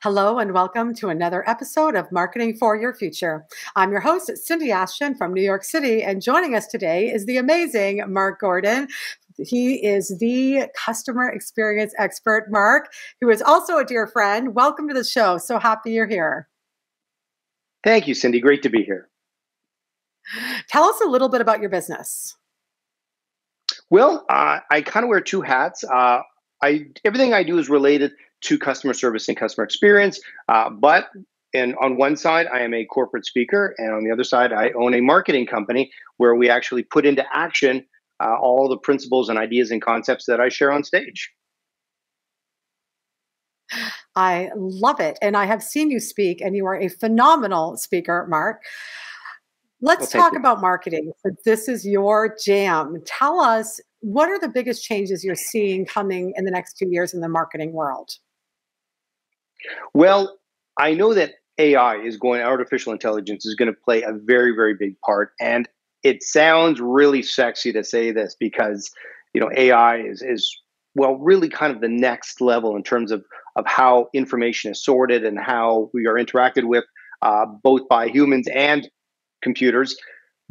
Hello and welcome to another episode of Marketing for Your Future. I'm your host, Cindy Ashton from New York City, and joining us today is the amazing Marc Gordon. He is the customer experience expert, Marc, who is also a dear friend. Welcome to the show. So happy you're here. Thank you, Cindy. Great to be here. Tell us a little bit about your business. Well, I kind of wear two hats. Everything I do is related to customer service and customer experience. But on one side, I am a corporate speaker, and on the other side, I own a marketing company where we actually put into action all the principles and ideas and concepts that I share on stage. I love it. And I have seen you speak, and you are a phenomenal speaker, Marc. Let's talk about marketing. This is your jam. Tell us, what are the biggest changes you're seeing coming in the next few years in the marketing world? Well, I know that artificial intelligence is going to play a very, very big part. And it sounds really sexy to say this because, AI is really kind of the next level in terms of how information is sorted and how we are interacted with both by humans and computers.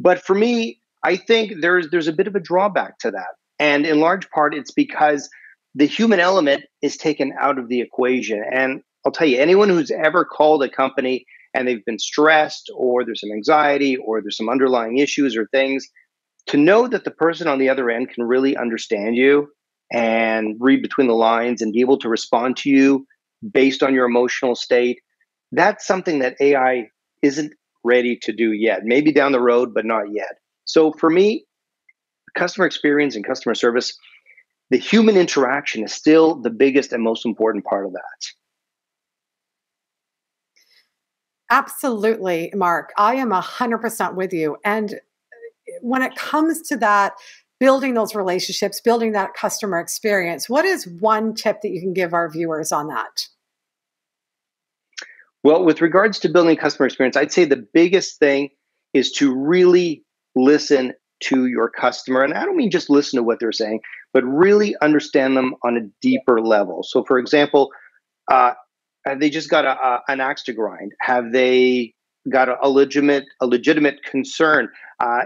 But for me, I think there's a bit of a drawback to that. And in large part, it's because the human element is taken out of the equation. And I'll tell you, anyone who's ever called a company and they've been stressed or there's some anxiety or there's some underlying issues or things, to know that the person on the other end can really understand you and read between the lines and be able to respond to you based on your emotional state, that's something that AI isn't ready to do yet. Maybe down the road, but not yet. So for me, customer experience and customer service, the human interaction is still the biggest and most important part of that. Absolutely, Marc. I am 100% with you. And when it comes to that, building those relationships, building that customer experience, what is one tip that you can give our viewers on that? Well, with regards to building customer experience, I'd say the biggest thing is to really listen to your customer. And I don't mean just listen to what they're saying, but really understand them on a deeper level. So, for example, have they just got an axe to grind? Have they got a legitimate concern?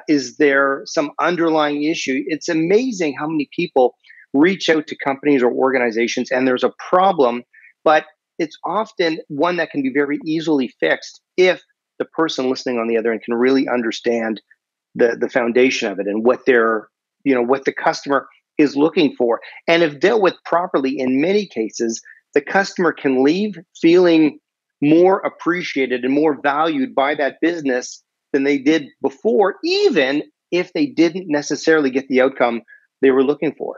Is there some underlying issue? It's amazing how many people reach out to companies or organizations and there's a problem, but it's often one that can be very easily fixed if the person listening on the other end can really understand the foundation of it and what what the customer is looking for. And if dealt with properly, in many cases, the customer can leave feeling more appreciated and more valued by that business than they did before, even if they didn't necessarily get the outcome they were looking for.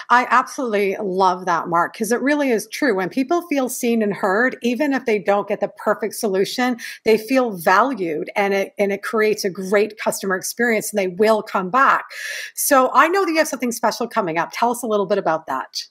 I absolutely love that, Marc, because it really is true. When people feel seen and heard, even if they don't get the perfect solution, they feel valued and it creates a great customer experience and they will come back. So I know that you have something special coming up. Tell us a little bit about that.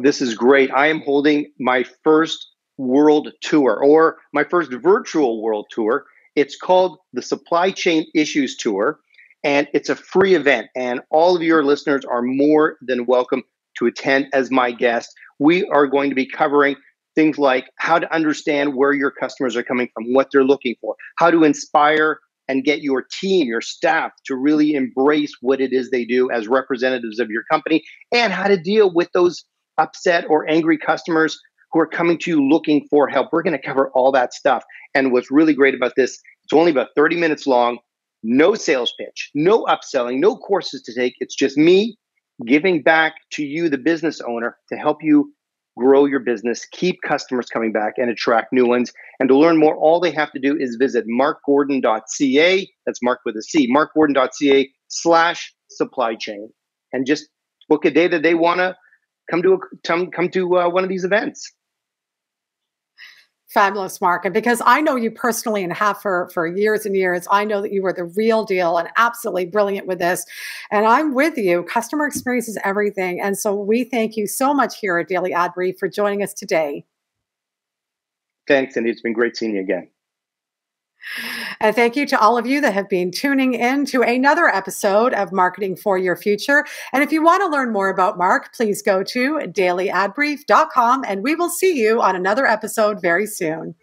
This is great. I am holding my first world tour, or my first virtual world tour. It's called the Supply Chain Issues Tour, and it's a free event. And all of your listeners are more than welcome to attend as my guest. We are going to be covering things like how to understand where your customers are coming from, what they're looking for, how to inspire and get your team, your staff to really embrace what it is they do as representatives of your company, and how to deal with those upset or angry customers who are coming to you looking for help. We're going to cover all that stuff. And what's really great about this, it's only about 30 minutes long, no sales pitch, no upselling, no courses to take. It's just me giving back to you, the business owner, to help you grow your business, keep customers coming back, and attract new ones. And to learn more, all they have to do is visit marcgordon.ca. That's Marc with a C, marcgordon.ca/supply chain, and just book a day that they want to come to one of these events. Fabulous, Marc. And because I know you personally and have for years and years, I know that you were the real deal and absolutely brilliant with this. And I'm with you. Customer experience is everything. And so we thank you so much here at Daily Ad Brief for joining us today. Thanks, Cindy. It's been great seeing you again. And thank you to all of you that have been tuning in to another episode of Marketing for Your Future. And if you want to learn more about Marc, please go to dailyadbrief.com, and we will see you on another episode very soon.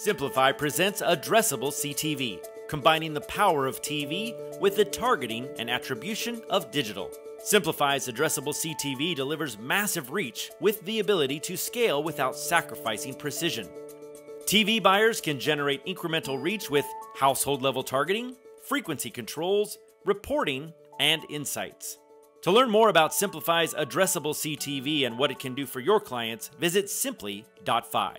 Simplify presents Addressable CTV, combining the power of TV with the targeting and attribution of digital. Simplify's Addressable CTV delivers massive reach with the ability to scale without sacrificing precision. TV buyers can generate incremental reach with household-level targeting, frequency controls, reporting, and insights. To learn more about Simplify's Addressable CTV and what it can do for your clients, visit simply.fi.